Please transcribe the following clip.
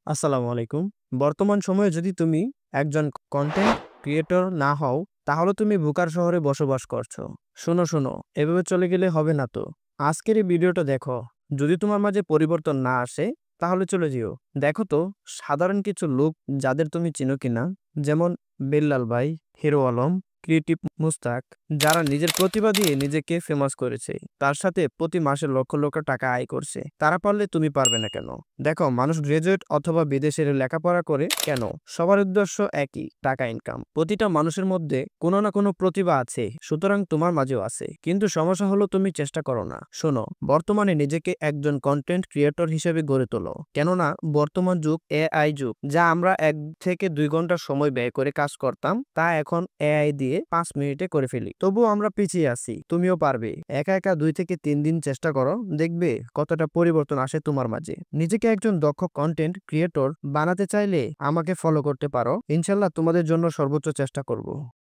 আসসালামু আলাইকুম। বর্তমান সময়ে যদি তুমি একজন কনটেন্ট ক্রিয়েটর না হও, তাহলে তুমি বোকার শহরে বসবাস করছো। শোনো, এভাবে চলে গেলে হবে না তো। আজকের এই ভিডিওটা দেখো। যদি তোমার মাঝে পরিবর্তন না আসে, তাহলে চলে যেও। দেখো তো সাধারণ কিছু লোক যাদের তুমি চিনো কিনা, যেমন বেল্লাল ভাই, হিরো আলম, ক্রিয়েটিভ মুস্তাক, যারা নিজের প্রতিভা দিয়ে নিজেকে ফেমাস করেছে। তার সাথে প্রতি মাসে লক্ষ লক্ষ টাকা আয় করছে। তারা পারলে তুমি পারবে না কেন? দেখো, মানুষ গ্রাজুয়েট অথবা বিদেশে লেখাপড়া করে কেন? সবার উদ্দেশ্য একই, টাকা ইনকাম। প্রতিটা মানুষের মধ্যে কোনো না কোনো প্রতিভা আছে, সুতরাং তোমার মাঝেও আছে। কিন্তু সমস্যা হলো তুমি চেষ্টা করো না। শোনো, বর্তমানে নিজেকে একজন কন্টেন্ট ক্রিয়েটর হিসেবে গড়ে তোলো। কেননা বর্তমান যুগ এআই যুগ। যা আমরা 1 থেকে 2 ঘন্টা সময় ব্যয় করে কাজ করতাম, তা এখন এআই দিয়ে 5 মিনিটে করে ফেলি। তবুও আমরা পিছিয়ে আছি। তুমিও পারবে। একা একা 2 থেকে 3 দিন চেষ্টা করো, দেখবে কতটা পরিবর্তন আসে তোমার মাঝে। নিজেকে একজন দক্ষ কন্টেন্ট ক্রিয়েটর বানাতে চাইলে আমাকে ফলো করতে পারো। ইনশাল্লাহ তোমাদের জন্য সর্বোচ্চ চেষ্টা করব।